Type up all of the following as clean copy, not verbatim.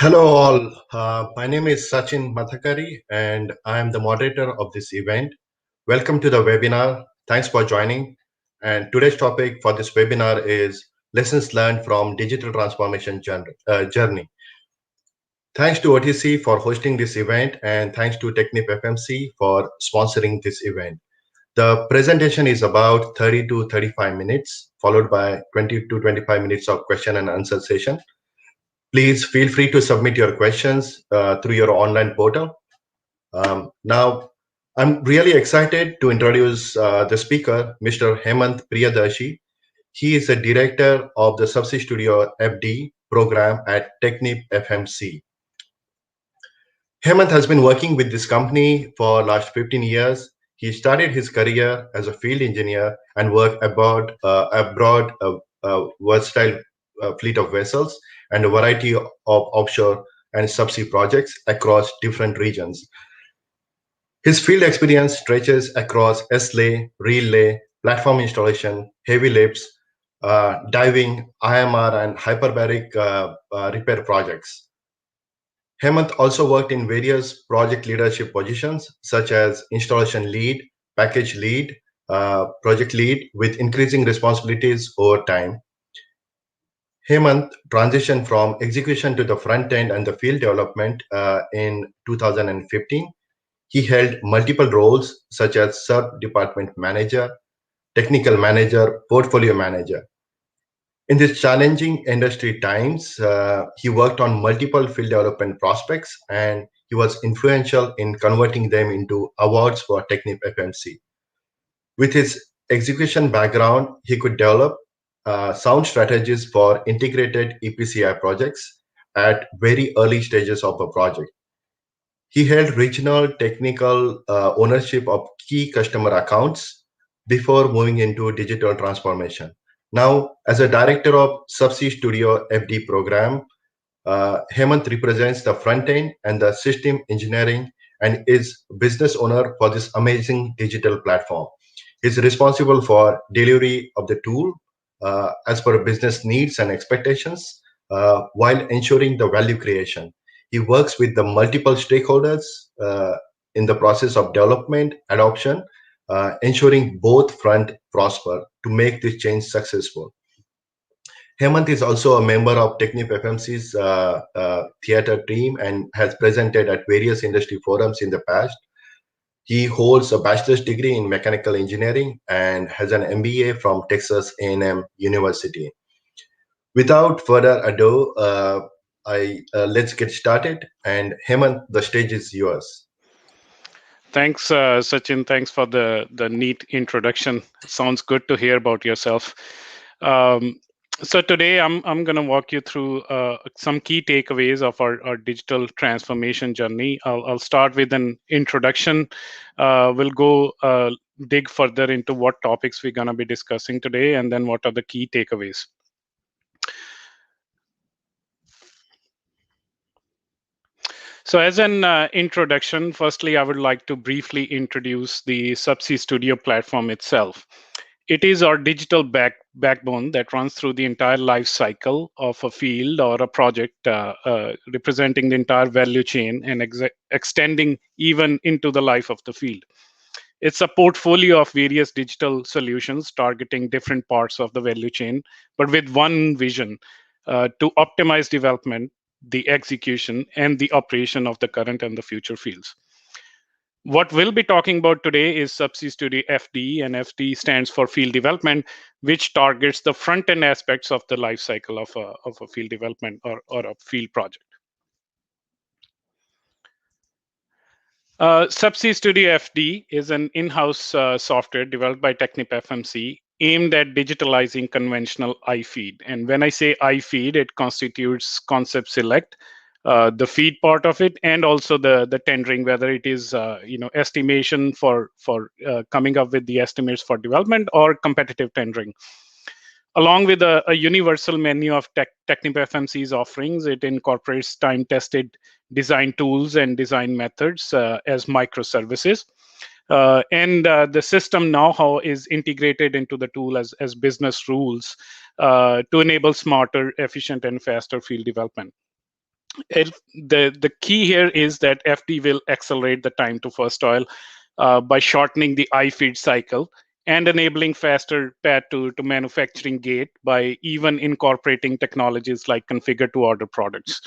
Hello all, my name is Sachin Mathakari and I am the moderator of this event. Welcome to the webinar. Thanks for joining. And today's topic for this webinar is lessons learned from digital transformation journey. Thanks to OTC for hosting this event and thanks to TechnipFMC for sponsoring this event. The presentation is about 30 to 35 minutes, followed by 20 to 25 minutes of question and answer session. Please feel free to submit your questions through your online portal. Now, I'm really excited to introduce the speaker, Mr. Hemant Priyadarshi. He is a director of the Subsea Studio FD program at TechnipFMC. Hemant has been working with this company for last 15 years. He started his career as a field engineer and worked abroad a versatile fleet of vessels and a variety of offshore and subsea projects across different regions. His field experience stretches across S-lay, reel-lay, platform installation, heavy lifts, diving, IMR, and hyperbaric repair projects. Hemant also worked in various project leadership positions, such as installation lead, package lead, project lead, with increasing responsibilities over time. Hemant transitioned from execution to the front end and the field development in 2015. He held multiple roles such as sub-department manager, technical manager, portfolio manager. In these challenging industry times, he worked on multiple field development prospects and he was influential in converting them into awards for TechnipFMC. With his execution background, he could develop sound strategies for integrated EPCI projects at very early stages of a project. He held regional technical ownership of key customer accounts before moving into digital transformation. Now, as a director of Subsea Studio FD program, Hemant represents the front end and the system engineering and is business owner for this amazing digital platform. He's responsible for delivery of the tool as per business needs and expectations while ensuring the value creation. He works with the multiple stakeholders in the process of development, adoption, ensuring both front prosper to make this change successful. Hemant is also a member of TechnipFMC's theater team and has presented at various industry forums in the past. He holds a bachelor's degree in mechanical engineering and has an MBA from Texas A&M University. Without further ado, let's get started. And Hemant, the stage is yours. Thanks, Sachin. Thanks for the neat introduction. Sounds good to hear about yourself. So today I'm going to walk you through some key takeaways of our digital transformation journey. I'll start with an introduction. We'll go dig further into what topics we're going to be discussing today, and then what are the key takeaways. So as an introduction, firstly, I would like to briefly introduce the Subsea Studio platform itself. It is our digital backbone that runs through the entire life cycle of a field or a project, representing the entire value chain and extending even into the life of the field. It's a portfolio of various digital solutions targeting different parts of the value chain, but with one vision to optimize development, the execution, and the operation of the current and the future fields. What we'll be talking about today is Subsea Studio FD, and FD stands for Field Development, which targets the front-end aspects of the life cycle of a field development or a field project. Subsea Studio FD is an in-house software developed by TechnipFMC aimed at digitalizing conventional iFeed. And when I say iFeed, it constitutes concept select, the feed part of it, and also the tendering, whether it is estimation for coming up with the estimates for development or competitive tendering. Along with a universal menu of TechnipFMC's offerings, it incorporates time-tested design tools and design methods as microservices. And the system know-how is integrated into the tool as business rules to enable smarter, efficient, and faster field development. it, the key here is that FD will accelerate the time to first oil by shortening the I-feed cycle and enabling faster path to manufacturing gate by even incorporating technologies like configure to order products.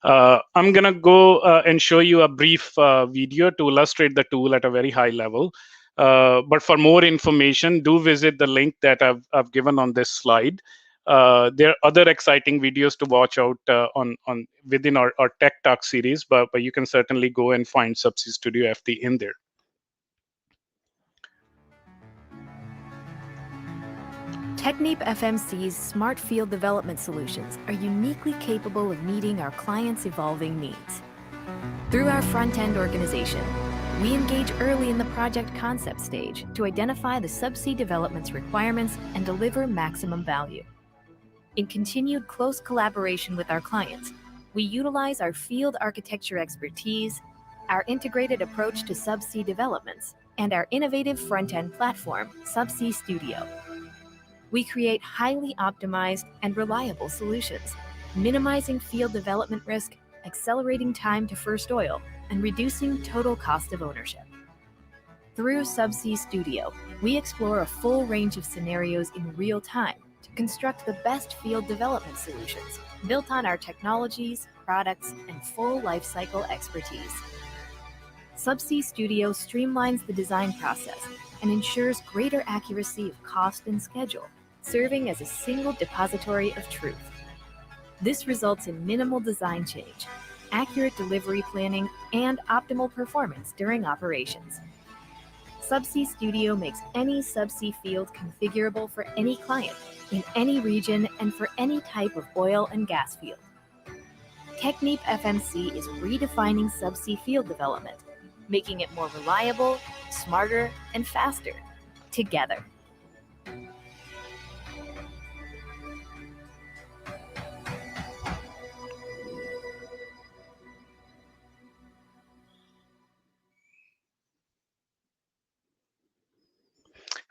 I'm going to go and show you a brief video to illustrate the tool at a very high level. But for more information, do visit the link that I've given on this slide. There are other exciting videos to watch out on within our Tech Talk series, but you can certainly go and find Subsea Studio FD in there. TechnipFMC's smart field development solutions are uniquely capable of meeting our clients' evolving needs. Through our front-end organization, we engage early in the project concept stage to identify the subsea development's requirements and deliver maximum value. In continued close collaboration with our clients, we utilize our field architecture expertise, our integrated approach to subsea developments, and our innovative front-end platform, Subsea Studio. We create highly optimized and reliable solutions, minimizing field development risk, accelerating time to first oil, and reducing total cost of ownership. Through Subsea Studio, we explore a full range of scenarios in real time to construct the best field development solutions built on our technologies, products, and full lifecycle expertise. Subsea Studio streamlines the design process and ensures greater accuracy of cost and schedule, serving as a single depository of truth. This results in minimal design change, accurate delivery planning, and optimal performance during operations. Subsea Studio makes any subsea field configurable for any client, in any region, and for any type of oil and gas field. TechnipFMC is redefining subsea field development, making it more reliable, smarter, and faster, together.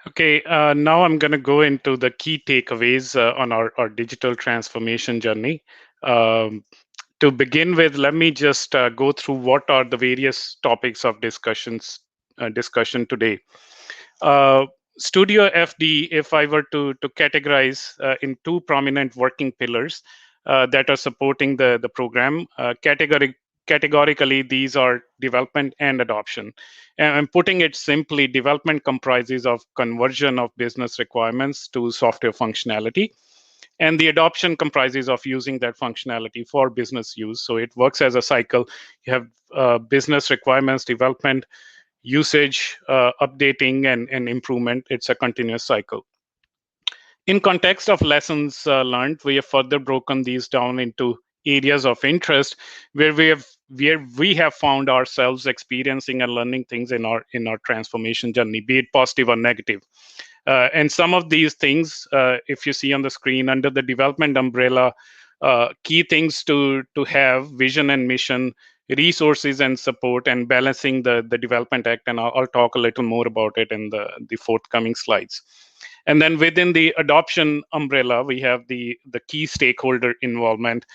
Okay, now I'm going to go into the key takeaways on our digital transformation journey. To begin with, let me just go through what are the various topics of discussion today. Studio FD, if I were to categorize in two prominent working pillars that are supporting the program, categorically, these are development and adoption. And I'm putting it simply, development comprises of conversion of business requirements to software functionality. And the adoption comprises of using that functionality for business use. So it works as a cycle. You have business requirements, development, usage, updating, and improvement. It's a continuous cycle. In context of lessons learned, we have further broken these down into areas of interest where we have found ourselves experiencing and learning things in our transformation journey, be it positive or negative. And some of these things, if you see on the screen under the development umbrella, key things to have: vision and mission, resources and support, and balancing the development act. And I'll talk a little more about it in the forthcoming slides. And then within the adoption umbrella, we have the key stakeholder involvement,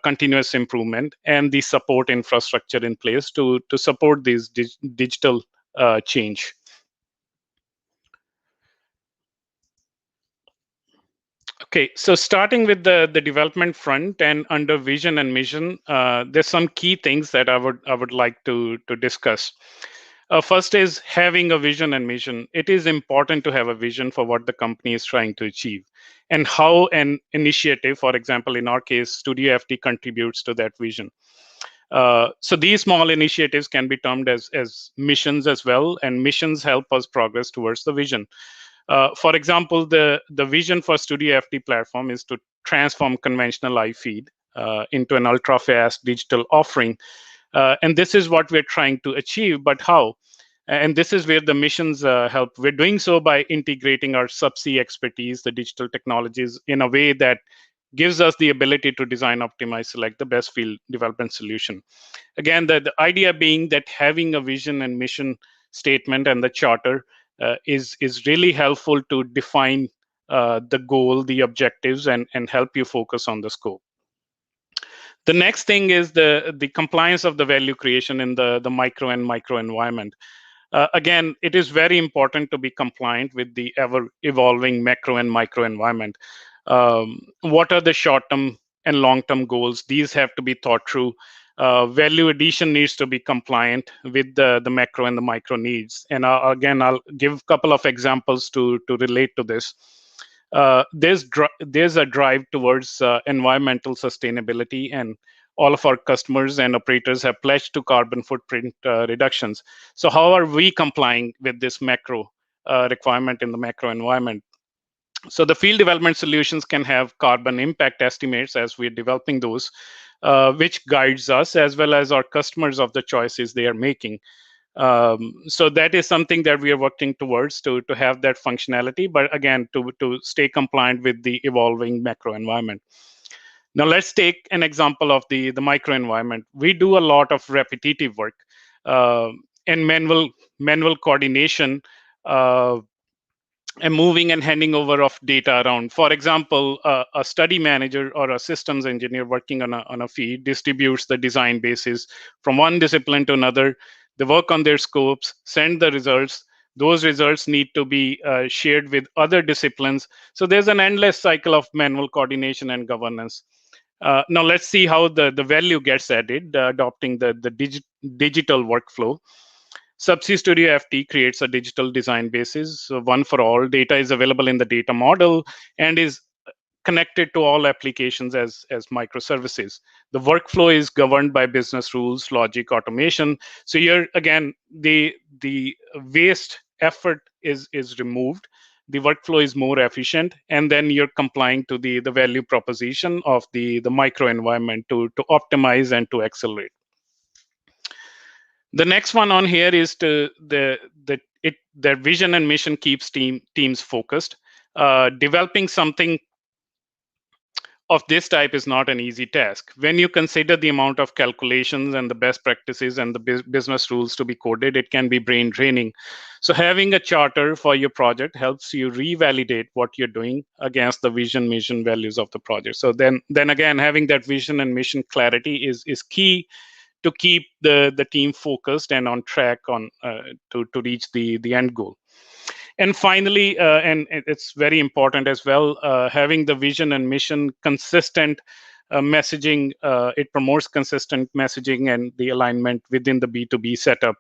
continuous improvement, and the support infrastructure in place to support these digital change. Okay, so starting with the development front and under vision and mission, there's some key things that I would like to discuss. First is having a vision and mission. It is important to have a vision for what the company is trying to achieve and how an initiative, for example, in our case, Studio FD contributes to that vision. So these small initiatives can be termed as missions as well, and missions help us progress towards the vision. For example, the vision for Studio FD platform is to transform conventional iFeed into an ultra-fast digital offering. And this is what we're trying to achieve, but how? And this is where the missions help. We're doing so by integrating our subsea expertise, the digital technologies, in a way that gives us the ability to design, optimize, select the best field development solution. Again, the idea being that having a vision and mission statement and the charter is really helpful to define the goal, the objectives, and help you focus on the scope. The next thing is the compliance of the value creation in the micro and micro environment. Again, it is very important to be compliant with the ever evolving macro and micro environment. What are the short term and long term goals? These have to be thought through. Value addition needs to be compliant with the macro and the micro needs. And again, I'll give a couple of examples to relate to this. There's a drive towards environmental sustainability, and all of our customers and operators have pledged to carbon footprint reductions. So how are we complying with this macro requirement in the macro environment? So the field development solutions can have carbon impact estimates as we're developing those, which guides us as well as our customers of the choices they are making. So that is something that we are working towards to have that functionality, but again, to stay compliant with the evolving macro environment. Now let's take an example of the micro environment. We do a lot of repetitive work and manual coordination and moving and handing over of data around. For example, a study manager or a systems engineer working on a feed distributes the design basis from one discipline to another. They work on their scopes, send the results. Those results need to be shared with other disciplines. So there's an endless cycle of manual coordination and governance. Now let's see how the value gets added, adopting the digital workflow. Subsea Studio FD creates a digital design basis, so one for all. Data is available in the data model and is connected to all applications as microservices. The workflow is governed by business rules, logic, automation. So here again, the waste effort is removed. The workflow is more efficient, and then you're complying to the value proposition of the micro environment to optimize and to accelerate. The next one on here is to their vision and mission keeps teams focused. Developing something of this type is not an easy task. When you consider the amount of calculations and the best practices and the business rules to be coded, it can be brain draining. So having a charter for your project helps you revalidate what you're doing against the vision, mission, values of the project. So then again, having that vision and mission clarity is key to keep the team focused and on track on to reach the end goal. And finally, and it's very important as well, having the vision and mission consistent messaging. It promotes consistent messaging and the alignment within the B2B setup.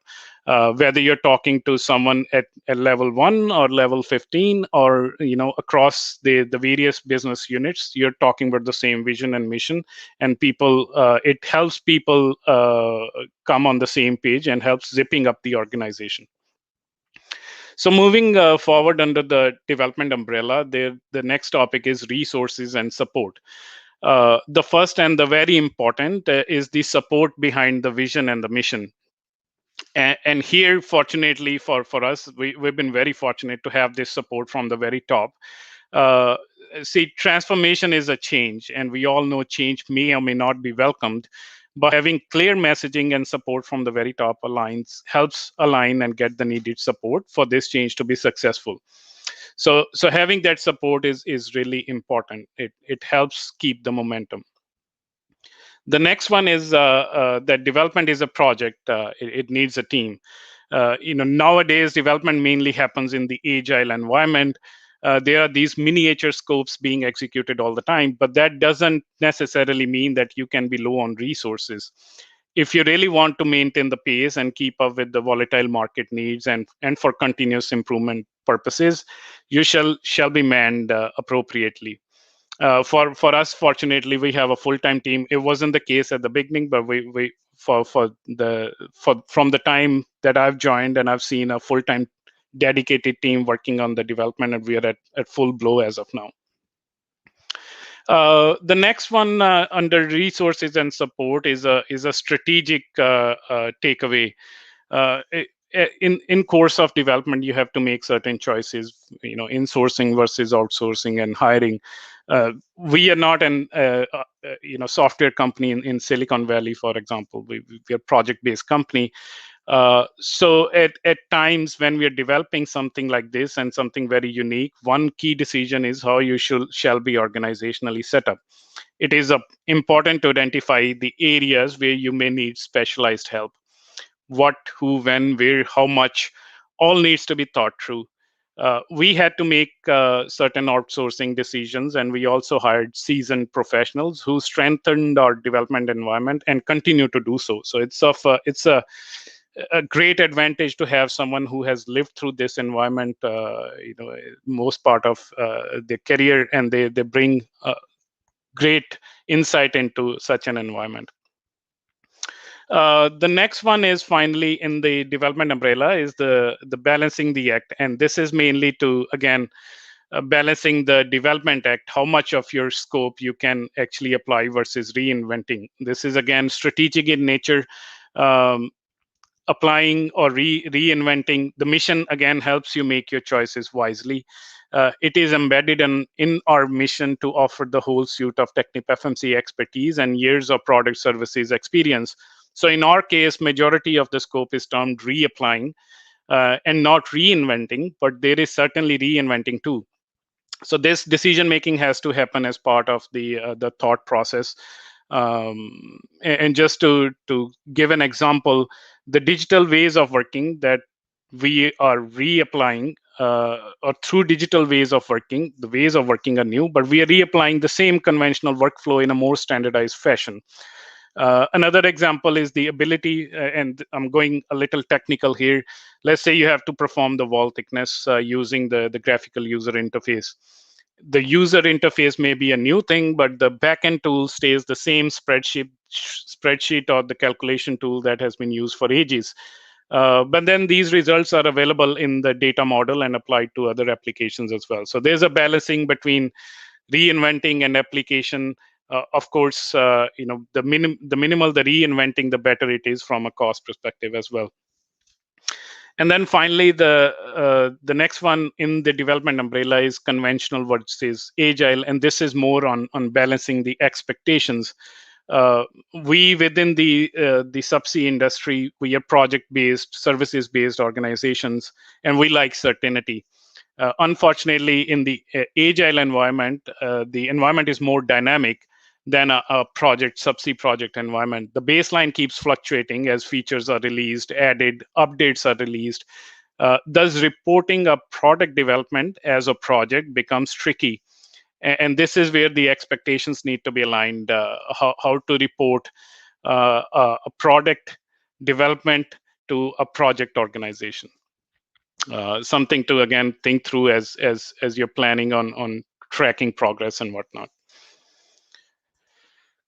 Whether you're talking to someone at level 1 or level 15, or across the various business units, you're talking about the same vision and mission, and people. It helps people come on the same page and helps zipping up the organization. So moving forward under the development umbrella, the next topic is resources and support. The first and the very important is the support behind the vision and the mission. And here, fortunately for us, we've been very fortunate to have this support from the very top. See, transformation is a change, and we all know change may or may not be welcomed. But having clear messaging and support from the very top helps align and get the needed support for this change to be successful. So having that support is really important. It helps keep the momentum. The next one is that development is a project. It needs a team. Nowadays, development mainly happens in the agile environment. There are these miniature scopes being executed all the time, but that doesn't necessarily mean that you can be low on resources. If you really want to maintain the pace and keep up with the volatile market needs and for continuous improvement purposes, you shall be manned appropriately. For us, fortunately, we have a full-time team. It wasn't the case at the beginning, but from the time that I've joined, and I've seen a full-time dedicated team working on the development, and we are at full blow as of now. The next one under resources and support is a strategic takeaway. In course of development, you have to make certain choices, insourcing versus outsourcing and hiring. We are not an software company in Silicon Valley, for example. We're a project-based company. So at times when we are developing something like this and something very unique, one key decision is how you shall be organizationally set up. it is important to identify the areas where you may need specialized help. What, who, when, where, how much, all needs to be thought through. We had to make certain outsourcing decisions, and we also hired seasoned professionals who strengthened our development environment and continue to do so. So it's a great advantage to have someone who has lived through this environment, most part of their career, and they bring great insight into such an environment. The next one is finally in the development umbrella is the balancing the act, and this is mainly to again balancing the development act, how much of your scope you can actually apply versus reinventing. This is again strategic in nature. Applying or reinventing the mission again helps you make your choices wisely. It is embedded in our mission to offer the whole suite of TechnipFMC expertise and years of product services experience. So in our case, majority of the scope is termed reapplying and not reinventing, but there is certainly reinventing too. So this decision making has to happen as part of the thought process. And just to give an example, the digital ways of working that we are reapplying, or through digital ways of working, the ways of working are new, but we are reapplying the same conventional workflow in a more standardized fashion. Another example is the ability, and I'm going a little technical here. Let's say you have to perform the wall thickness using the graphical user interface. The user interface may be a new thing, but the backend tool stays the same spreadsheet or the calculation tool that has been used for ages. But then these results are available in the data model and applied to other applications as well. So there's a balancing between reinventing and application. Of course, the minimal the reinventing, the better it is from a cost perspective as well. And then finally, the next one in the development umbrella is conventional versus agile, and this is more on balancing the expectations. We within the subsea industry, we are project-based, services-based organizations, and we like certainty. Unfortunately, in the agile environment, the environment is more dynamic than a subsea project environment. The baseline keeps fluctuating as features are released, added, updates are released. Thus, reporting a product development as a project becomes tricky. And this is where the expectations need to be aligned, how to report a product development to a project organization. Something to, again, think through as you're planning on tracking progress and whatnot.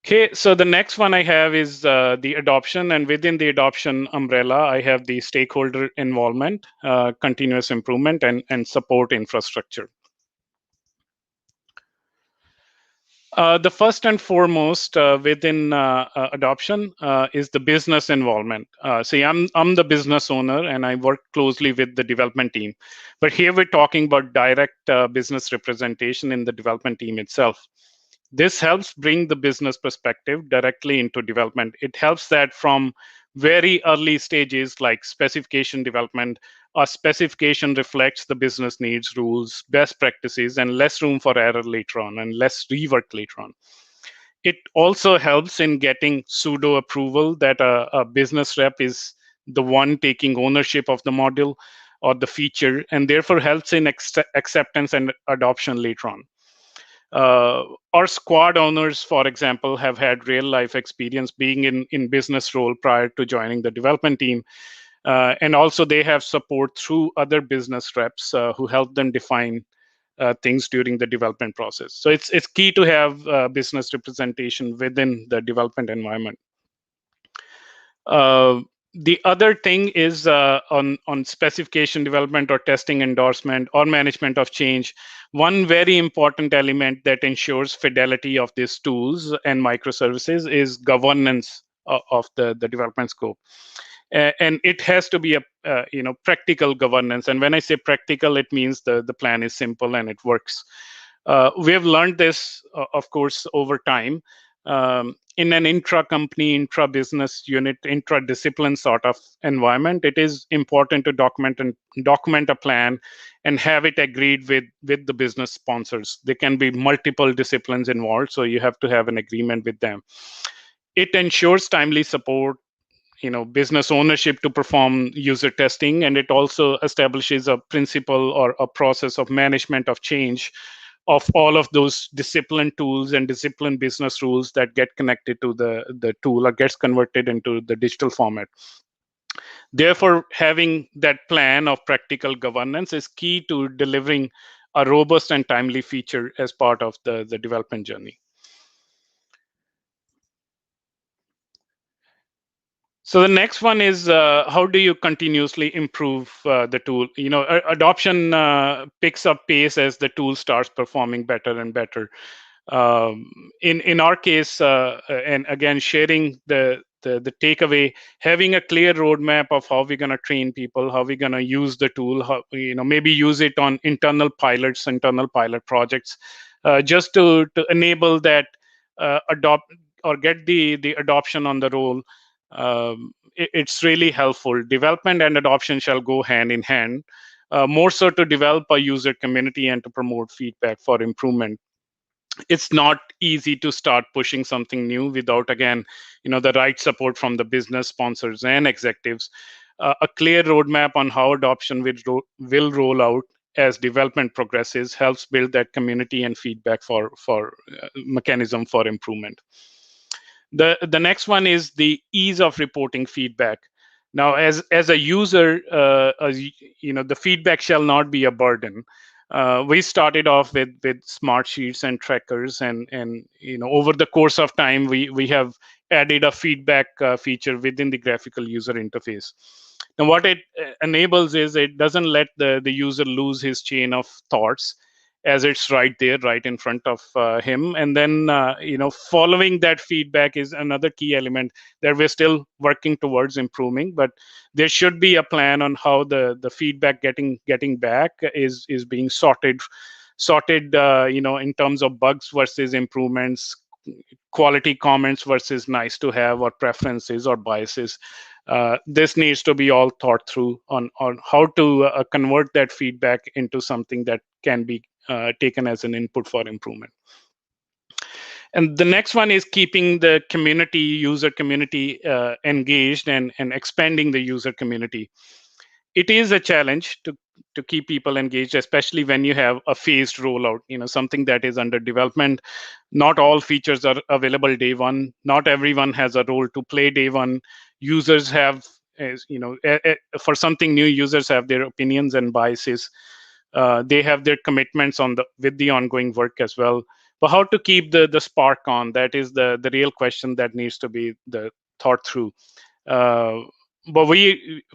Okay, so the next one I have is the adoption, and within the adoption umbrella, I have the stakeholder involvement, continuous improvement, and support infrastructure. The first and foremost within adoption is the business involvement. See, I'm the business owner and I work closely with the development team. But here we're talking about direct business representation in the development team itself. This helps bring the business perspective directly into development. It helps that from very early stages like specification development, a specification reflects the business needs, rules, best practices, and less room for error later on and less rework later on. It also helps in getting pseudo approval that a business rep is the one taking ownership of the module or the feature, and therefore helps in acceptance and adoption later on. Our squad owners, for example, have had real life experience being in business role prior to joining the development team. And also they have support through other business reps who help them define things during the development process. So it's key to have business representation within the development environment. The other thing is on specification development or testing endorsement or management of change. One very important element that ensures fidelity of these tools and microservices is governance of the development scope. And it has to be a practical governance. And when I say practical, it means the plan is simple and it works. We have learned this, of course, over time. in an intra-company, intra-business unit, intra-discipline sort of environment, it is important to document a plan and have it agreed with the business sponsors. There can be multiple disciplines involved, so you have to have an agreement with them. It ensures timely support, business ownership to perform user testing, and it also establishes a principle or a process of management of change of all of those discipline tools and discipline business rules that get connected to the tool or gets converted into the digital format. Therefore, having that plan of practical governance is key to delivering a robust and timely feature as part of the development journey. So the next one is how do you continuously improve the tool? Adoption picks up pace as the tool starts performing better and better. In our case, and again, sharing the takeaway, having a clear roadmap of how we're going to train people, how we're going to use the tool, how, maybe use it on internal pilot projects, just to enable that adopt or get the adoption on the roll. It's really helpful. Development and adoption shall go hand in hand, more so to develop a user community and to promote feedback for improvement. It's not easy to start pushing something new without, again, the right support from the business sponsors and executives. A clear roadmap on how adoption will roll out as development progresses helps build that community and feedback for mechanism for improvement. The next one is the ease of reporting feedback. Now, as a user, the feedback shall not be a burden. We started off with smart sheets and trackers, and over the course of time, we have added a feedback feature within the graphical user interface. Now, what it enables is it doesn't let the user lose his chain of thoughts, as it's right there, right in front of him. And then, following that feedback is another key element that we're still working towards improving. But there should be a plan on how the feedback getting back is being sorted, in terms of bugs versus improvements, quality comments versus nice to have or preferences or biases. This needs to be all thought through on how to convert that feedback into something that can be taken as an input for improvement. And the next one is keeping the user community engaged and expanding the user community. It is a challenge to keep people engaged, especially when you have a phased rollout, something that is under development. Not all features are available day one. Not everyone has a role to play day one. Users have, for something new, users have their opinions and biases. They have their commitments with the ongoing work as well. But how to keep the spark on, that is the real question that needs to be thought through. But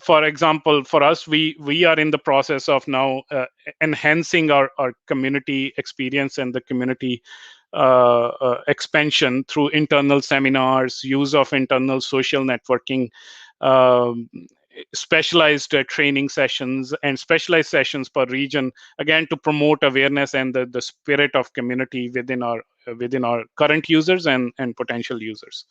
for example, for us, we are in the process of now enhancing our community experience and the community expansion through internal seminars, use of internal social networking, specialized training sessions, and specialized sessions per region, again, to promote awareness and the spirit of community within our current users and potential users.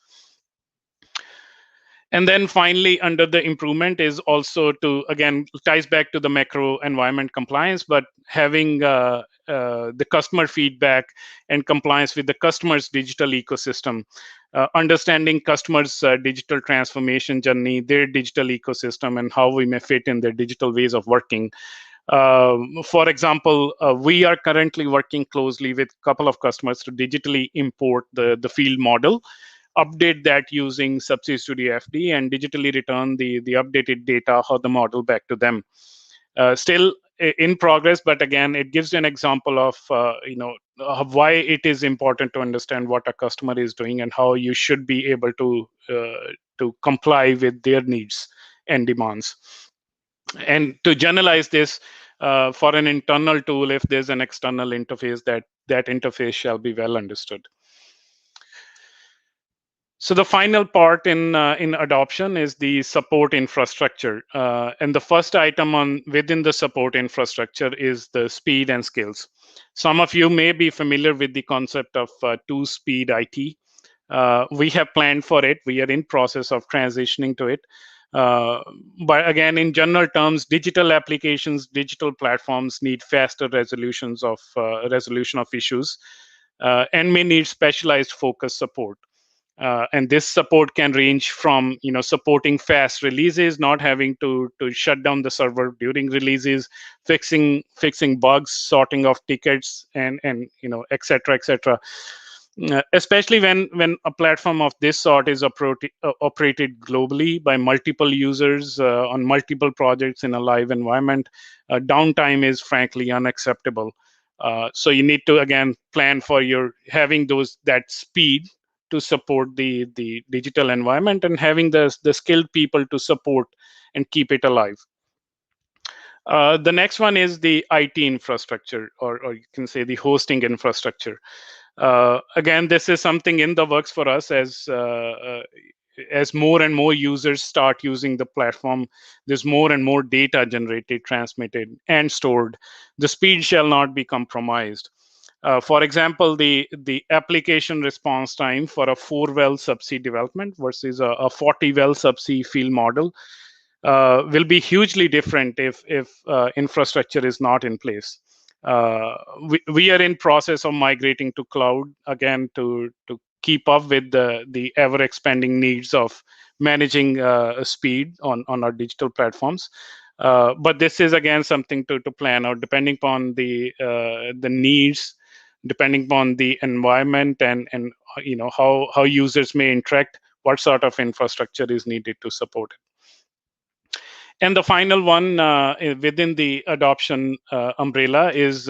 And then finally, under the improvement is also to, again, ties back to the macro environment compliance, but having the customer feedback and compliance with the customer's digital ecosystem, understanding customers' digital transformation journey, their digital ecosystem, and how we may fit in their digital ways of working. For example, we are currently working closely with a couple of customers to digitally import the field model, update that using Subsea Studio FD, and digitally return the updated data or the model back to them. Still in progress, but again, it gives you an example of why it is important to understand what a customer is doing and how you should be able to comply with their needs and demands. And to generalize this for an internal tool, if there's an external interface, that interface shall be well understood. So the final part in adoption is the support infrastructure, and the first item within the support infrastructure is the speed and skills. Some of you may be familiar with the concept of two-speed IT. We have planned for it. We are in process of transitioning to it. But again, in general terms, digital applications, digital platforms need faster resolution of issues, and may need specialized focus support. And this support can range from supporting fast releases, not having to shut down the server during releases, fixing bugs, sorting of tickets, and et cetera, et cetera. Especially when a platform of this sort is operated globally by multiple users on multiple projects in a live environment, downtime is frankly unacceptable. So you need to again plan for your having that speed to support the digital environment, and having the skilled people to support and keep it alive. The next one is the IT infrastructure, or you can say the hosting infrastructure. Again, this is something in the works for us as more and more users start using the platform. There's more and more data generated, transmitted, and stored. The speed shall not be compromised. For example, the application response time for a 4-well subsea development versus a 40-well subsea field model will be hugely different if infrastructure is not in place. We are in process of migrating to cloud again to keep up with the ever expanding needs of managing speed on our digital platforms. But this is again something to plan out depending upon the needs, depending upon the environment, and how users may interact, what sort of infrastructure is needed to support it. And the final one within the adoption umbrella is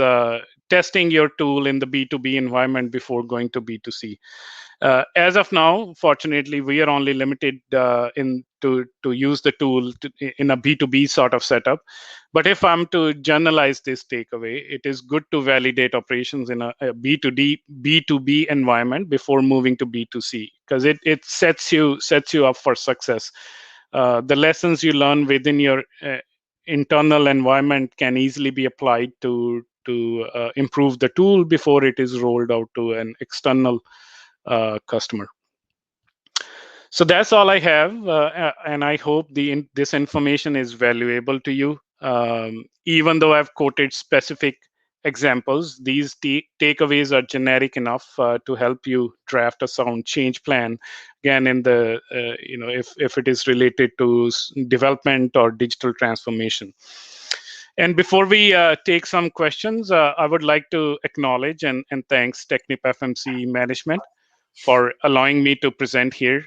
testing your tool in the B2B environment before going to B2C. As of now, fortunately, we are only limited to use the tool in a B2B sort of setup. But if I'm to generalize this takeaway, it is good to validate operations in a B2B environment before moving to B2C, because it sets you up for success. The lessons you learn within your internal environment can easily be applied to improve the tool before it is rolled out to an external customer. So that's all I have, and I hope this information is valuable to you. Even though I've quoted specific examples, these takeaways are generic enough to help you draft a sound change plan. Again, in the if it is related to development or digital transformation. And before we take some questions, I would like to acknowledge and thanks TechnipFMC management for allowing me to present here.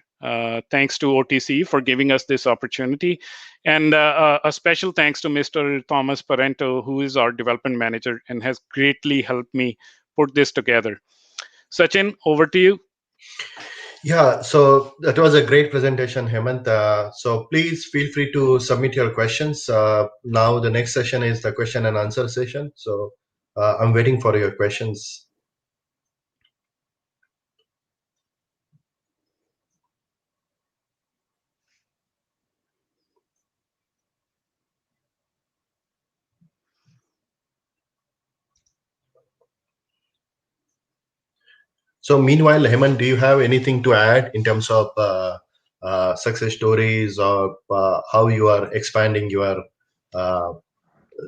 Thanks to OTC for giving us this opportunity. And a special thanks to Mr. Thomas Parento, who is our development manager and has greatly helped me put this together. Sachin, over to you. Yeah, so that was a great presentation, Hemant. So please feel free to submit your questions. Now the next session is the question and answer session. So I'm waiting for your questions. So meanwhile, Hemant, do you have anything to add in terms of success stories, or how you are expanding your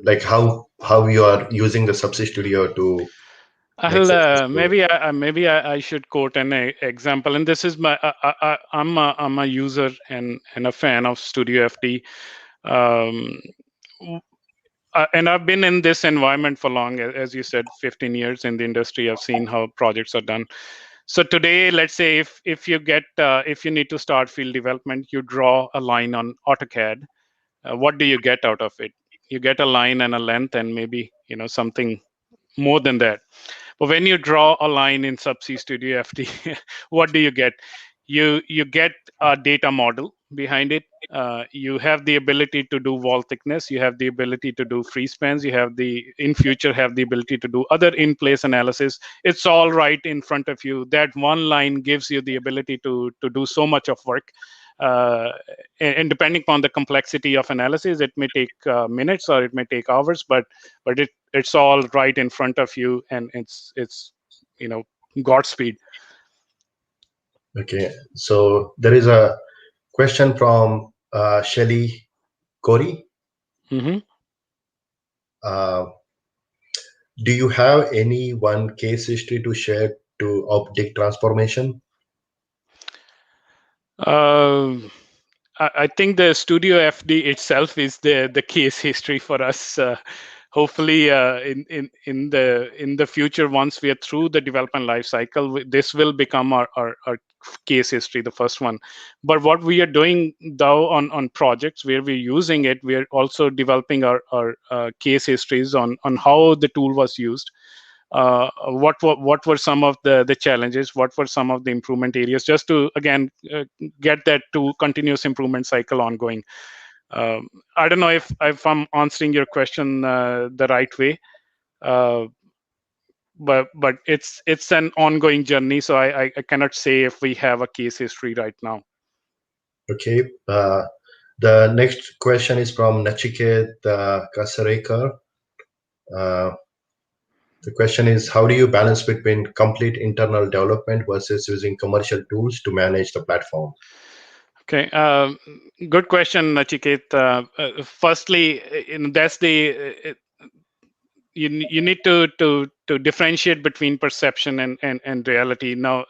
like how you are using the Subsea Studio to Maybe I should quote an example, and this is my I'm a user and a fan of Studio FD. And I've been in this environment for long, as you said, 15 years in the industry. I've seen how projects are done. So today, let's say if you need to start field development, you draw a line on AutoCAD. What do you get out of it? You get a line and a length, and maybe something more than that. But when you draw a line in Subsea Studio FD, what do you get? You get a data model behind it. You have the ability to do wall thickness. You have the ability to do free spans. You have in future have the ability to do other in-place analysis. It's all right in front of you. That one line gives you the ability to do so much of work. And depending upon the complexity of analysis, it may take minutes or it may take hours, but it's all right in front of you, and it's Godspeed. Okay, so there is a question from Shelly Corey. Mm-hmm. Uh, do you have any one case history to share to optic transformation? I think the Studio FD itself is the case history for us. Hopefully, in the future, once we are through the development life cycle, this will become our case history, the first one. But what we are doing though on projects where we're using it, we are also developing our case histories on how the tool was used. What were some of the challenges, what were some of the improvement areas, just to again get that to continuous improvement cycle ongoing. I don't know if I'm answering your question the right way, uh, but it's an ongoing journey, so I cannot say if we have a case history right now. Okay. The next question is from Nachiket Kasarekar. Uh, the question is, how do you balance between complete internal development versus using commercial tools to manage the platform? Okay, good question, Nachiket. Firstly, that's the you need to differentiate between perception and reality. Now,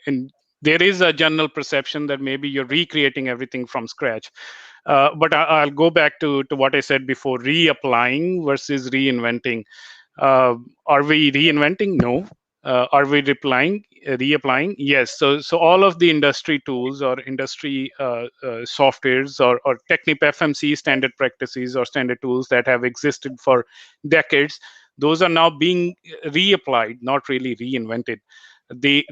and there is a general perception that maybe you're recreating everything from scratch. But I'll go back to what I said before: reapplying versus reinventing. Are we reinventing? No. Are we reapplying? Yes. So all of the industry tools or industry softwares or TechnipFMC standard practices or standard tools that have existed for decades, those are now being reapplied, not really reinvented. The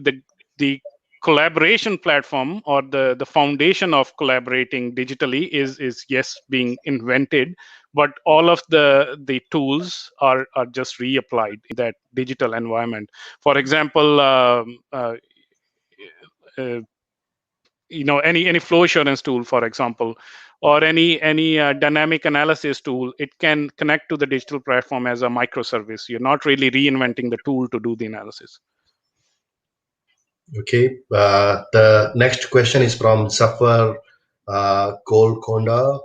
collaboration platform or the foundation of collaborating digitally is yes being invented, but all of the tools are just reapplied that digital environment. For example, uh, any flow assurance tool, for example, or any dynamic analysis tool, it can connect to the digital platform as a microservice. You're not really reinventing the tool to do the analysis. Okay. The next question is from Zafar Golconda.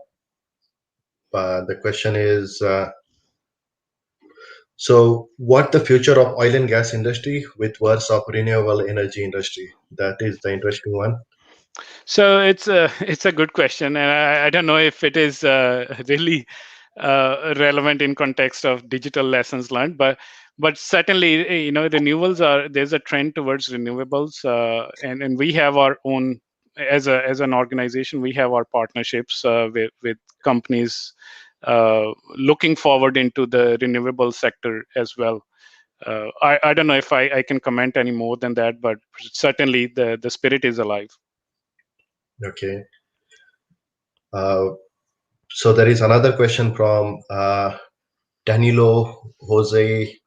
The question is, so what the future of oil and gas industry with words of renewable energy industry? That is the interesting one. So it's a good question, and I don't know if it is really relevant in context of digital lessons learned, but certainly renewables there's a trend towards renewables, and we have our own as an organization. We have our partnerships with companies looking forward into the renewable sector as well. I don't know if I can comment any more than that, but certainly the spirit is alive. Okay. So there is another question from Danilo Jose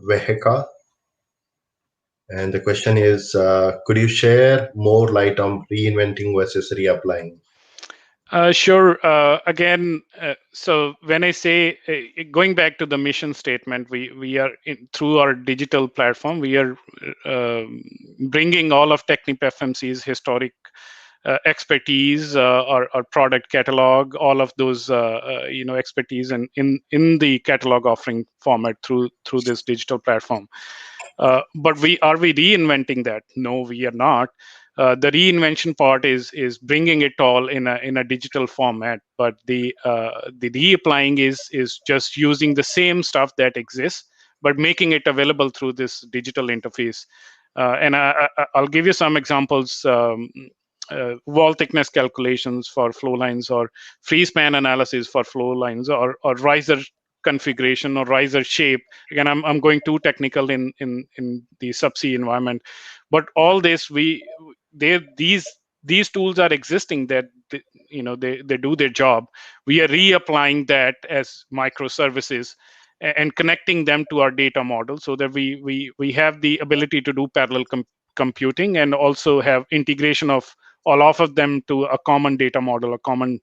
Vejeca. And the question is, could you share more light on reinventing versus reapplying? Sure. Again, so when I say going back to the mission statement, we are through our digital platform, we are bringing all of TechnipFMC's historic expertise, our product catalog, all of those expertise in the catalog offering format through this digital platform. But are we reinventing that? No, we are not. The reinvention part is bringing it all in a digital format, but the reapplying is just using the same stuff that exists, but making it available through this digital interface. And I'll give you some examples. Wall thickness calculations for flow lines, or free span analysis for flow lines, or riser configuration or riser shape. Again, I'm going too technical in the subsea environment, but all this these tools are existing that they do their job. We are reapplying that as microservices and connecting them to our data model so that we have the ability to do parallel computing and also have integration of all of them to a common data model, a common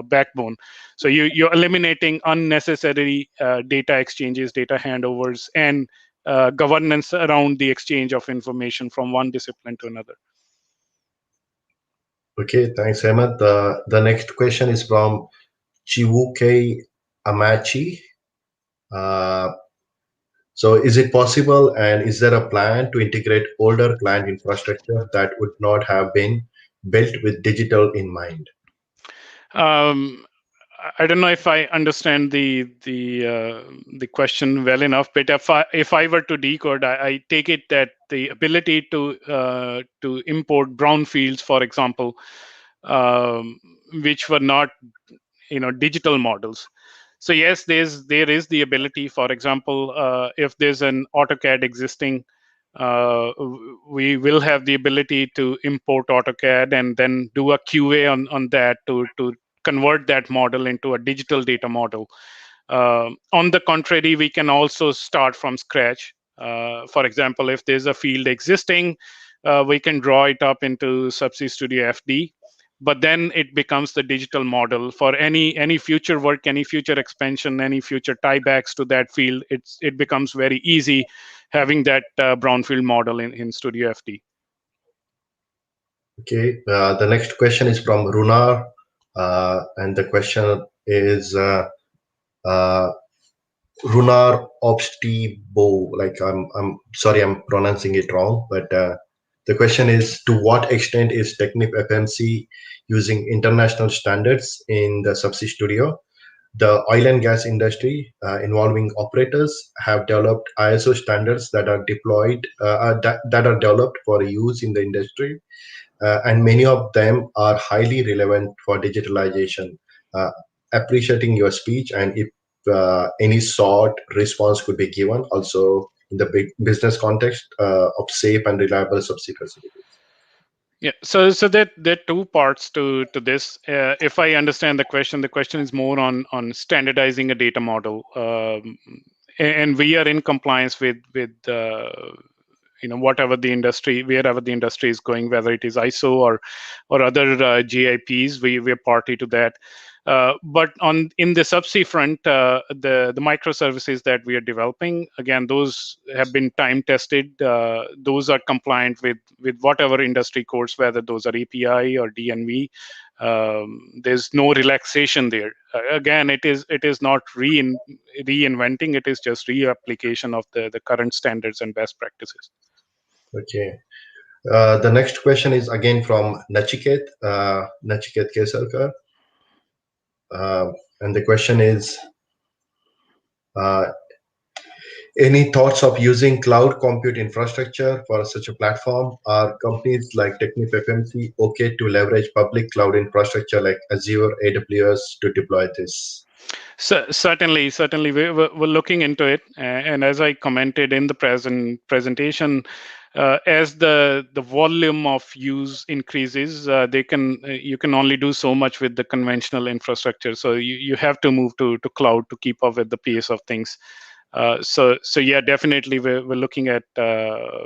backbone. So you're eliminating unnecessary data exchanges, data handovers, and governance around the exchange of information from one discipline to another. Okay, thanks, Hemant. The next question is from Chiwuke Amachi. So is it possible, and is there a plan to integrate older client infrastructure that would not have been built with digital in mind? I don't know if I understand the question well enough, but if I were to decode, I take it that the ability to import brownfields, for example, which were not digital models. So yes, there is the ability. For example, if there's an AutoCAD existing, we will have the ability to import AutoCAD and then do a QA on that to convert that model into a digital data model. On the contrary, we can also start from scratch. For example, if there's a field existing, we can draw it up into Subsea Studio FD, but then it becomes the digital model for any future work, any future expansion, any future tiebacks to that field. It becomes very easy having that brownfield model in Studio FD. Okay, the next question is from Runar, and the question is Runar Obstibo. Like I'm sorry, I'm pronouncing it wrong, but the question is: to what extent is TechnipFMC using international standards in the Subsea Studio? The oil and gas industry involving operators have developed ISO standards that are deployed that are developed for use in the industry, and many of them are highly relevant for digitalization. Appreciating your speech, and if any short response could be given, also in the big business context of safe and reliable subsea facilities. Yeah, so there are two parts to this. If I understand the question is more on standardizing a data model, and we are in compliance with whatever the industry, wherever the industry is going, whether it is ISO or other GIPs, we're party to that. But in the subsea front, the microservices that we are developing, again, those have been time tested. Those are compliant with whatever industry codes, whether those are API or DNV. There's no relaxation there. Again, it is not reinventing. It is just reapplication of the current standards and best practices. Okay. The next question is again from Nachiket Kesarkar. And the question is, any thoughts of using cloud compute infrastructure for such a platform? Are companies like TechnipFMC okay to leverage public cloud infrastructure like Azure, AWS to deploy this? So certainly, we're looking into it, and as I commented in the presentation, as the volume of use increases, you can only do so much with the conventional infrastructure. So you have to move to cloud to keep up with the pace of things. So yeah, definitely we're looking at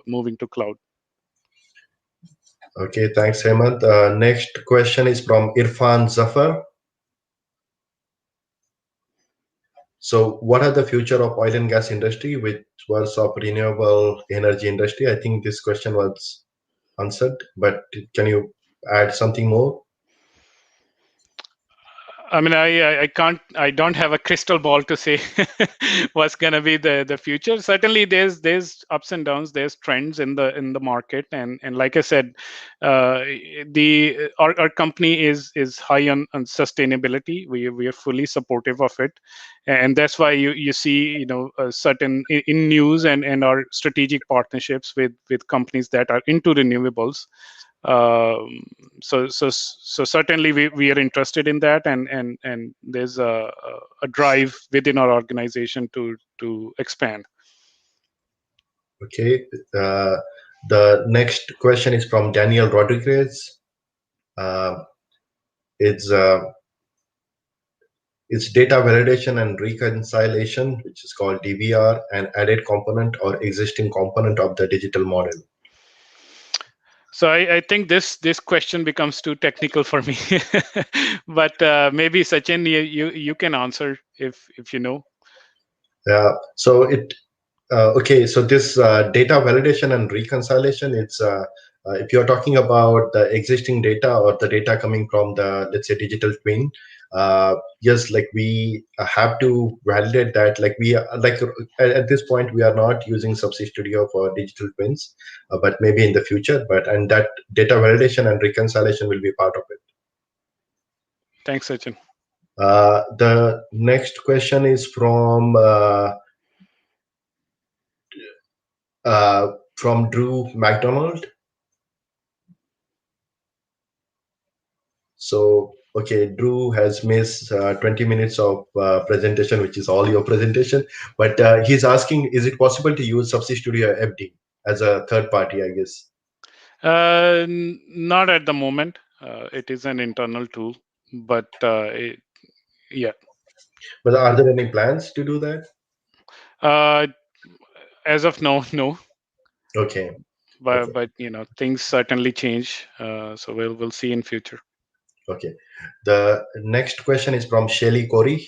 moving to cloud. Okay, thanks, Hemant. Next question is from Irfan Zafar. So what are the future of oil and gas industry, which was of renewable energy industry? I think this question was answered, but can you add something more? I mean, I don't have a crystal ball to say what's going to be the future. Certainly, there's ups and downs, there's trends in the market, and like I said, our company is high on sustainability. We are fully supportive of it, and that's why you see certain in news and our strategic partnerships with companies that are into renewables. So certainly we are interested in that, and there's a drive within our organization to expand. Okay. The next question is from Daniel Rodriguez. It's data validation and reconciliation, which is called DVR, an added component or existing component of the digital model. So I think this question becomes too technical for me, but maybe Sachin, you can answer if you know. So Okay, so this data validation and reconciliation, it's if you're talking about the existing data or the data coming from the, let's say, digital twin, yes, like we have to validate that. Like we are, like at this point, we are not using Subsea Studio for digital twins, but maybe in the future. And that data validation and reconciliation will be part of it. Thanks, Sachin. The next question is from Drew McDonald. So, okay, Drew has missed 20 minutes of presentation, which is all your presentation. But he's asking, is it possible to use Subsea Studio FD as a third party, I guess? Not at the moment. It is an internal tool, but yeah. But are there any plans to do that? As of now, no. Okay. But things certainly change. So we'll see in future. Okay. The next question is from Shelly Corey.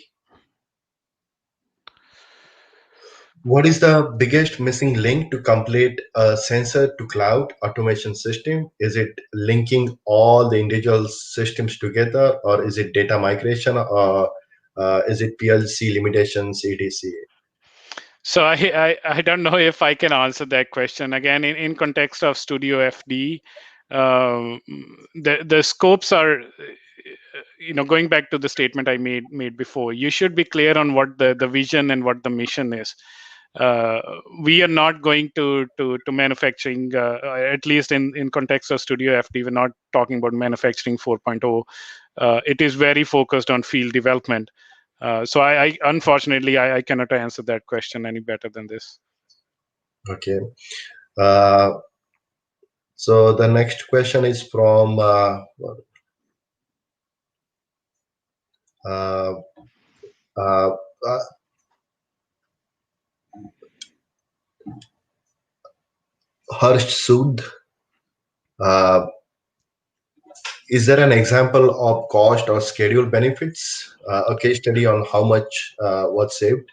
What is the biggest missing link to complete a sensor to cloud automation system? Is it linking all the individual systems together, or is it data migration, or is it PLC limitations, etc.? So I don't know if I can answer that question. Again, in context of Studio FD, the scopes are, going back to the statement I made before, you should be clear on what the vision and what the mission is. We are not going to manufacturing, at least in context of Studio FD, we're not talking about manufacturing 4.0. It is very focused on field development. So I unfortunately I cannot answer that question any better than this. Okay. So the next question is from uh, uh, Harsh Sood. Is there an example of cost or schedule benefits? A case study on how much was saved?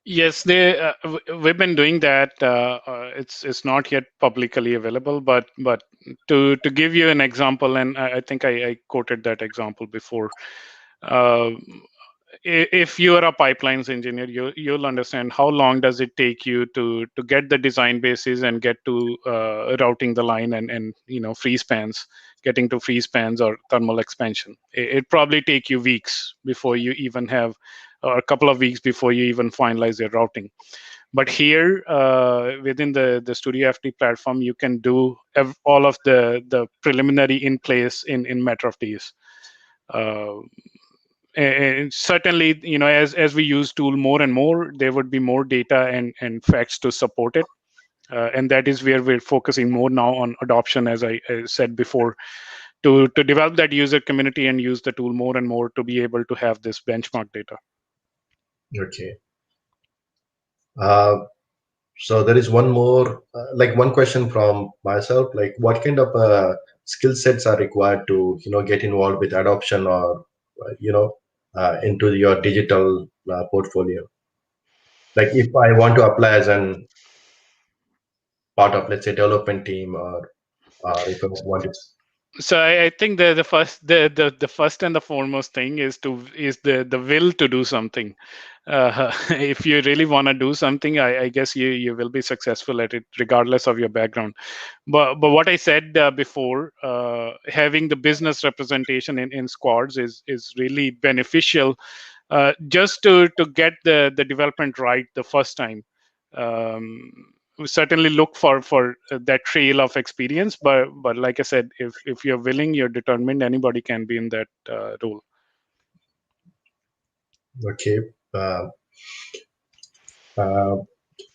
Yes, we've been doing that. It's not yet publicly available, but to give you an example, and I think I quoted that example before. Uh, if you are a pipelines engineer, you'll understand how long does it take you to get the design basis and get to routing the line and free spans, getting to free spans or thermal expansion. It probably take you weeks before you even have, or a couple of weeks before you even finalize your routing. But here, within the Studio FD platform, you can do all of the preliminary in place in matter of days. And certainly, as we use tool more and more, there would be more data and facts to support it. And that is where we're focusing more now on adoption, as I said before, to develop that user community and use the tool more and more to be able to have this benchmark data. Okay. So there is one more, like one question from myself, like what kind of skill sets are required to, get involved with adoption or, into your digital portfolio? Like if I want to apply as an part of, let's say, development team, or if I want to. So I think the first and the foremost thing is the will to do something. If you really want to do something, I guess you will be successful at it regardless of your background. But what I said before, having the business representation in squads is really beneficial, just to get the development right the first time. We certainly look for that trail of experience, but like I said, if you're willing, you're determined, anybody can be in that role. Okay.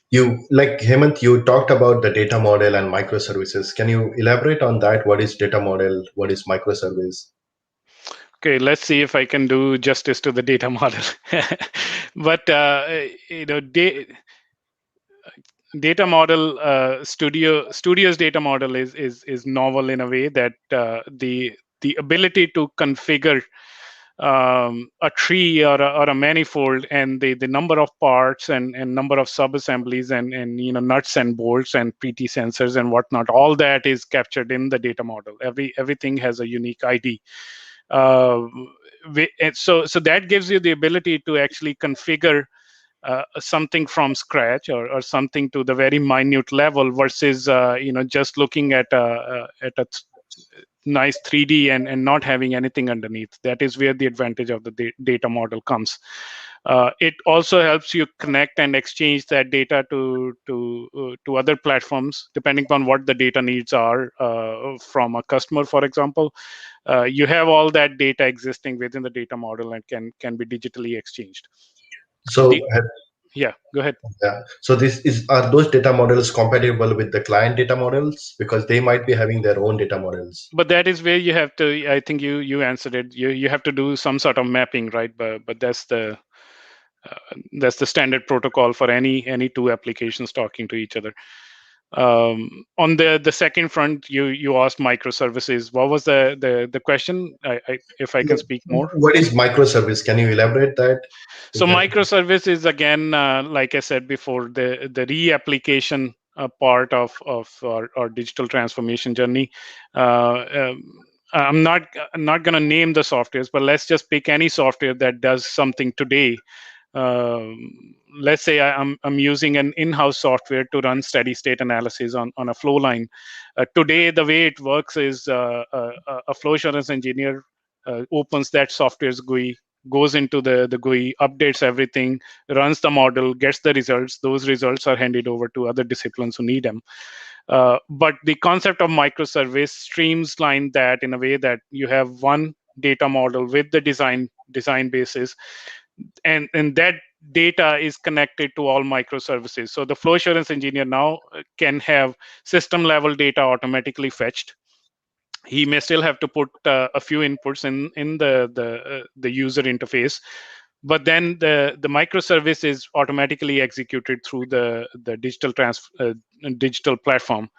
You, like Hemant, you talked about the data model and microservices. Can you elaborate on that? What is data model? What is microservice? Okay, let's see if I can do justice to the data model. But data model, Studio's data model is novel in a way that the ability to configure a tree or a manifold, and the number of parts and number of sub-assemblies and nuts and bolts and PT sensors and whatnot, all that is captured in the data model. Everything has a unique ID. So that gives you the ability to actually configure something from scratch, or something to the very minute level, versus just looking at a nice 3D and not having anything underneath. That is where the advantage of the data model comes. It also helps you connect and exchange that data to other platforms, depending on what the data needs are from a customer, for example. You have all that data existing within the data model and can be digitally exchanged. So Yeah, go ahead. yeah. So are those data models compatible with the client data models, because they might be having their own data models? But that is where you have to. I think you answered it. You have to do some sort of mapping, right? But that's the standard protocol for any two applications talking to each other. On the second front, you asked microservices. What was the question? If I can speak more. What is microservice? Can you elaborate that? So microservice is, again, like I said before, the reapplication part of our digital transformation journey. I'm not going to name the softwares, but let's just pick any software that does something today. Let's say I'm using an in-house software to run steady state analysis on a flow line. Today, the way it works is a flow assurance engineer opens that software's GUI, goes into the GUI, updates everything, runs the model, gets the results. Those results are handed over to other disciplines who need them. But the concept of microservice streamlines that in a way that you have one data model with the design basis, and that data is connected to all microservices. So the flow assurance engineer now can have system level data automatically fetched. He may still have to put a few inputs in the user interface, but then the microservice is automatically executed through the digital platform.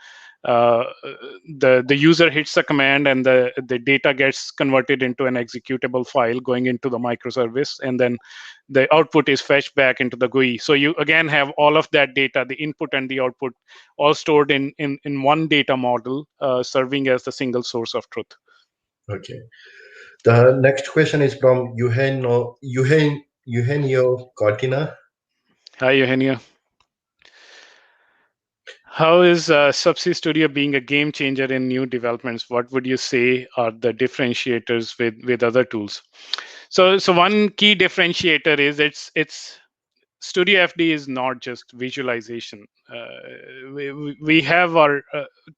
The user hits a command, and the data gets converted into an executable file going into the microservice, and then the output is fetched back into the GUI. So you again have all of that data, the input and the output, all stored in one data model, serving as the single source of truth. Okay. The next question is from Eugenio Cortina. Hi, Eugenio. How is Subsea Studio being a game changer in new developments? What would you say are the differentiators with other tools? So one key differentiator is it's Studio FD is not just visualization. We have our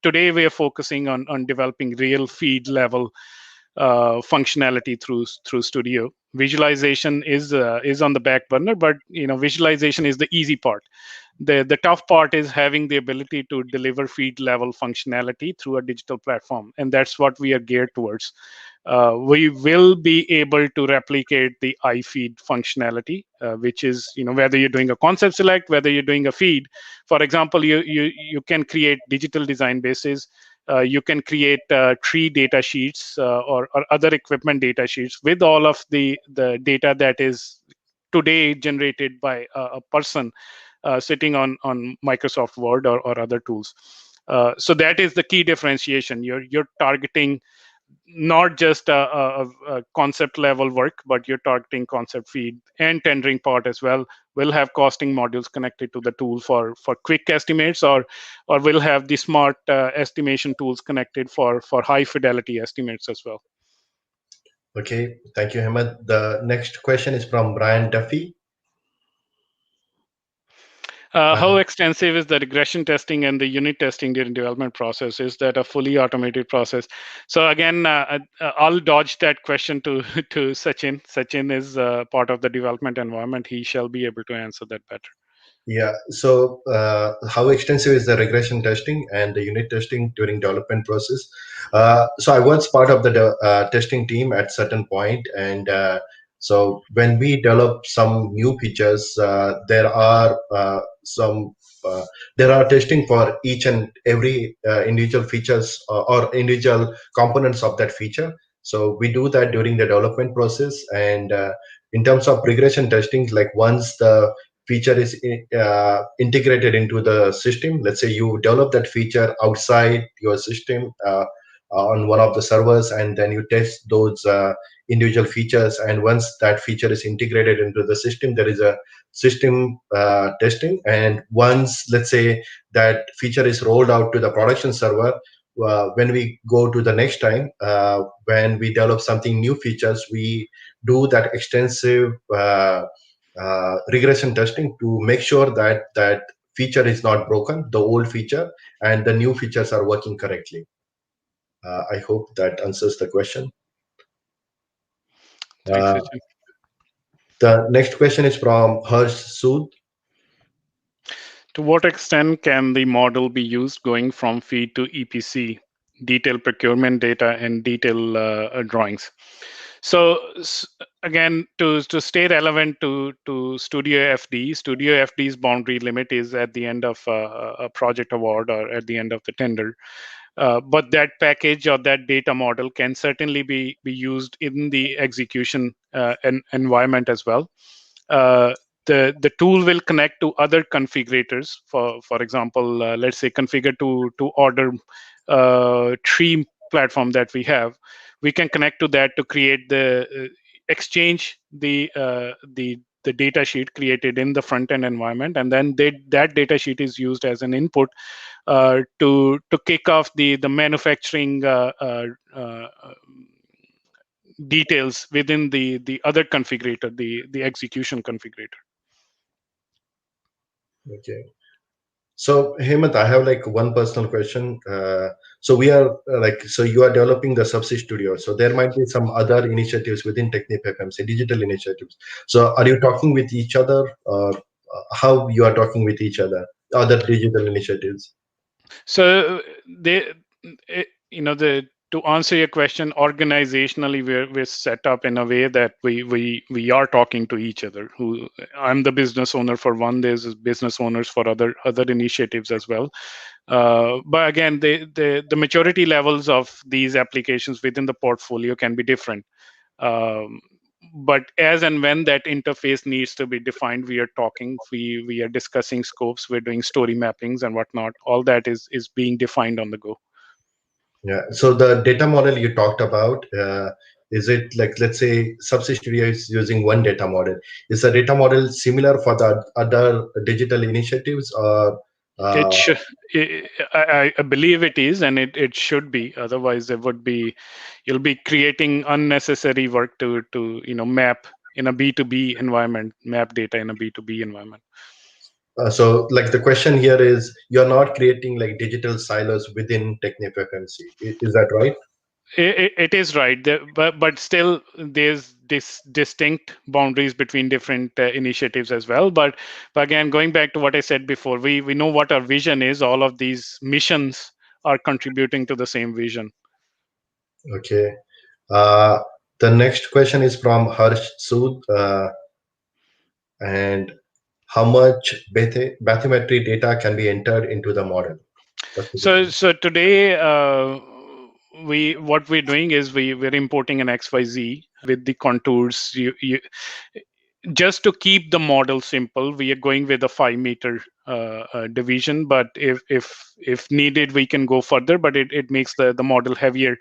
today we are focusing on developing real feed level functionality through Studio. Visualization is on the back burner, but visualization is the easy part. The tough part is having the ability to deliver feed level functionality through a digital platform, and that's what we are geared towards. We will be able to replicate the iFeed functionality, which is whether you're doing a concept select, whether you're doing a feed. For example, you can create digital design bases. You can create tree data sheets or other equipment data sheets with all of the data that is today generated by a person sitting on Microsoft Word or other tools. So that is the key differentiation. You're targeting not just a concept level work, but you're targeting concept feed and tendering part as well. We'll have costing modules connected to the tool for quick estimates, or we'll have the smart estimation tools connected for high fidelity estimates as well. Okay, thank you, Hemant. The next question is from Brian Duffy. How extensive is the regression testing and the unit testing during development process? Is that a fully automated process? So again, I'll dodge that question to Sachin. Sachin is part of the development environment. He shall be able to answer that better. Yeah, so how extensive is the regression testing and the unit testing during development process? So I was part of the testing team at certain point, and so when we develop some new features, there are testing for each and every individual features or individual components of that feature. So we do that during the development process. And in terms of regression testing, like once the feature is integrated into the system, let's say you develop that feature outside your system on one of the servers, and then you test those individual features. And once that feature is integrated into the system, there is a system testing. And once, let's say, that feature is rolled out to the production server, when we go to the next time, when we develop something new features, we do that extensive regression testing to make sure that that feature is not broken, the old feature, and the new features are working correctly. I hope that answers the question. Thanks, Sachin. The next question is from Harsh Sood. To what extent can the model be used going from feed to EPC, detailed procurement data, and detailed drawings? So again, to stay relevant to Studio FD, Studio FD's boundary limit is at the end of a project award or at the end of the tender. But that package or that data model can certainly be used in the execution environment as well. The tool will connect to other configurators. For example, let's say configure to order tree platform that we have. We can connect to that to create the exchange the data sheet created in the front end environment, and then that data sheet is used as an input to kick off the manufacturing details within the other configurator, the execution configurator. Okay. So Hemant, I have like one personal question. So we are so you are developing the Subsea Studio. So there might be some other initiatives within TechnipFMC, digital initiatives. So are you talking with each other, or how you are talking with each other digital initiatives? So the to answer your question, organizationally, we're set up in a way that we are talking to each other. I'm the business owner for one. There's business owners for other initiatives as well. But again, the maturity levels of these applications within the portfolio can be different. But as and when that interface needs to be defined, we are talking. We are discussing scopes. We're doing story mappings and whatnot. All that is being defined on the go. Yeah. So the data model you talked about, is it like, let's say Subsea Studio is using one data model? Is the data model similar for the other digital initiatives, or? It should. I believe it is, and it should be. Otherwise, there would be, you'll be creating unnecessary work to map in a B2B environment, map data in a B2B environment. So like the question here is, you're not creating like digital silos within TechnipFMC. Is that right? It is right, but still there's distinct boundaries between different initiatives as well. But again, going back to what I said before, we know what our vision is. All of these missions are contributing to the same vision. Okay. The next question is from Harsh Sood. And how much bathymetry data can be entered into the model? So today, what we're doing is we're importing an XYZ with the contours. Just to keep the model simple, we are going with a 5-meter division. But if needed, we can go further. But it makes the model heavier.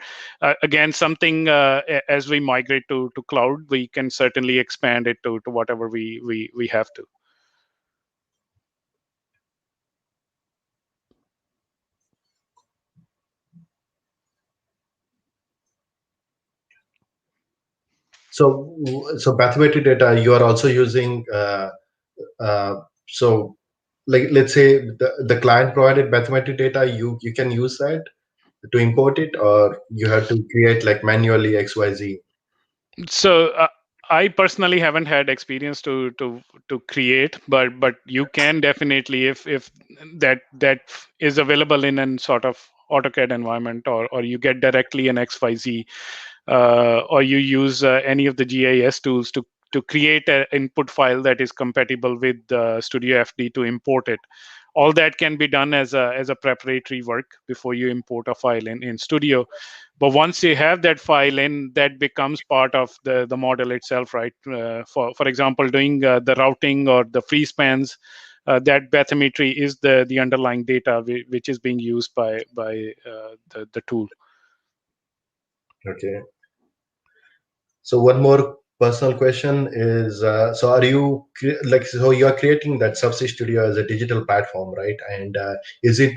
Again, something as we migrate to cloud, we can certainly expand it to whatever we have to. So bathymetry data you are also using. So like, let's say the client provided bathymetry data, you can use that to import it, or you have to create like manually XYZ? So I personally haven't had experience to create, but you can definitely, if that is available in an sort of AutoCAD environment, or you get directly an XYZ, or you use any of the GIS tools to create an input file that is compatible with Studio FD to import it. all that can be done as a preparatory work before you import a file in Studio. But once you have that file in, that becomes part of the model itself, right? For example, doing the routing or the free spans, that bathymetry is the underlying data which is being used by the tool. Okay. So one more personal question is, so are you so you are creating that Subsea Studio as a digital platform, right? And is it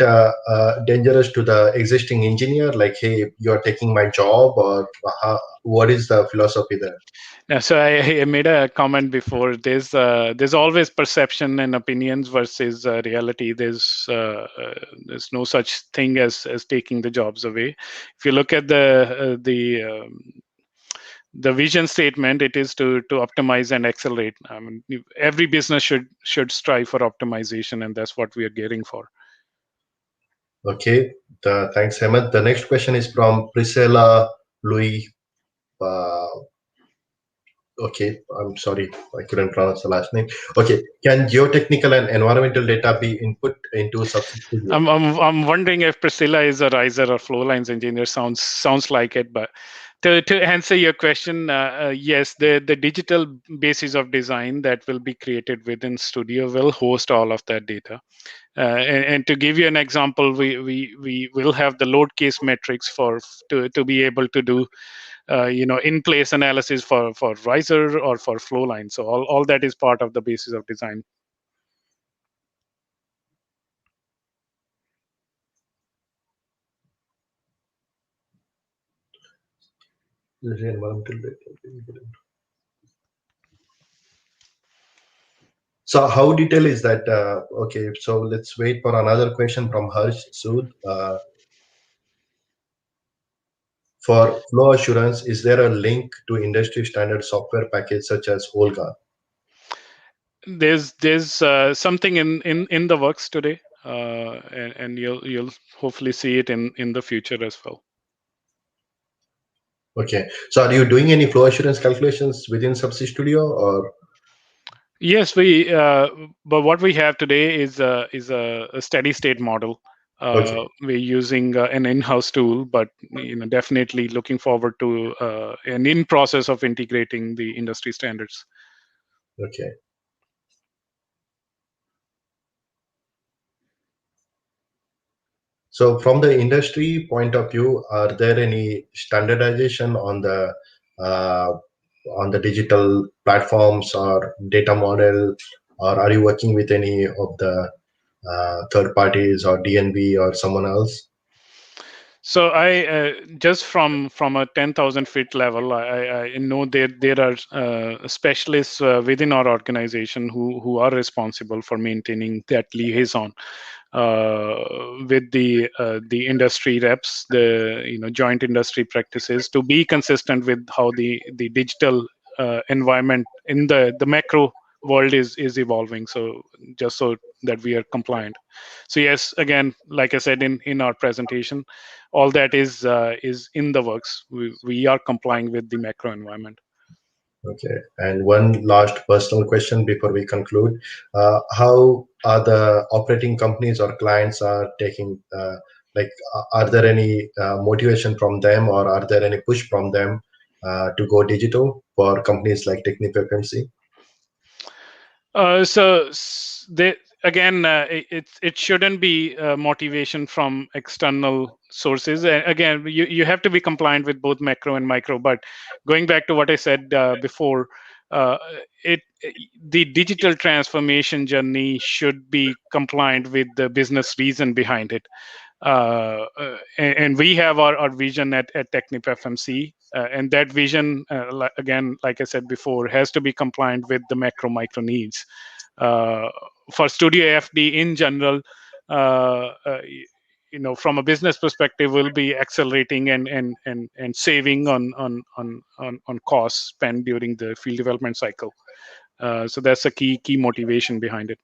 dangerous to the existing engineer? Like, hey, you're taking my job, or what is the philosophy there? Yeah, so I made a comment before. There's always perception and opinions versus reality. There's no such thing as taking the jobs away. If you look at the vision statement, it is to optimize and accelerate. I mean, every business should strive for optimization, and that's what we are gearing for. Okay, thanks, Hemant. The next question is from Priscilla Louis. Okay, I'm sorry, I couldn't pronounce the last name. Okay, can geotechnical and environmental data be input into Subsea Studio? I'm wondering if Priscilla is a riser or flow lines engineer. Sounds like it, but to answer your question, yes, the digital basis of design that will be created within Studio will host all of that data. And to give you an example, we will have the load case metrics to be able to do in place analysis for riser or for flow line. So all that is part of the basis of design. So how detailed is that? Okay, so let's wait for another question from Harsh Sood. For flow assurance, is there a link to industry standard software package such as Olga? There's something in the works today, and you'll hopefully see it in the future as well. Okay, so are you doing any flow assurance calculations within Subsea Studio, or? Yes, but what we have today is a steady state model. Okay. We're using an in-house tool, but definitely looking forward to an in process of integrating the industry standards. Okay. So from the industry point of view, are there any standardization uh, on the digital platforms or data model, or are you working with any of the third parties or DNV or someone else? So I just from a 10,000 feet level, I know there are specialists within our organization who are responsible for maintaining that liaison with the industry reps, the joint industry practices, to be consistent with how the digital environment in the macro world is evolving. So just so that we are compliant. So yes, again, like I said in our presentation, all that is in the works. We are complying with the macro environment. Okay. And one last personal question before we conclude. How are the operating companies or clients are taking, are there any motivation from them, or are there any push from them to go digital for companies like TechnipFMC? They again, it shouldn't be motivation from external sources. Again, you have to be compliant with both macro and micro. But going back to what I said before, uh, it the digital transformation journey should be compliant with the business reason behind it. And we have our vision at TechnipFMC, and that vision, again, like I said before, has to be compliant with the macro micro needs. For Studio FD in general, from a business perspective, we'll be accelerating and saving on costs spent during the field development cycle. So that's a key motivation behind it.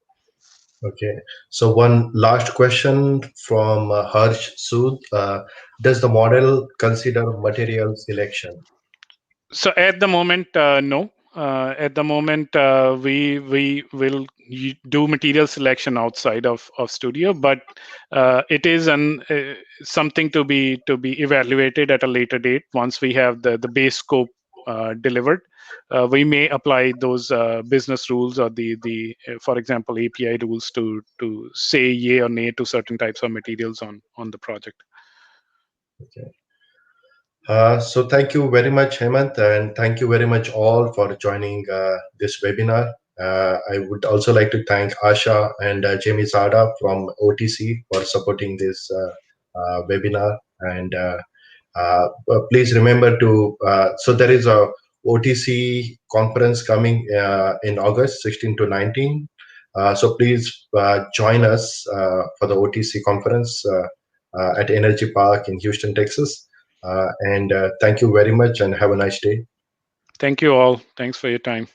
Okay, so one last question from Harsh Sood. Does the model consider material selection? So at the moment, no. At the moment, we will do material selection outside of Studio, but it is something to be evaluated at a later date. Once we have the base scope delivered, we may apply those business rules or the for example API rules to say yay or nay to certain types of materials on the project. Okay. So thank you very much, Hemant, and thank you very much all for joining this webinar. I would also like to thank Asha and Jamie Sada from OTC for supporting this webinar. And please remember to, so there is a OTC conference coming in August 16 to 19. So please join us for the OTC conference at Energy Park in Houston, Texas. And thank you very much and have a nice day. Thank you all. Thanks for your time.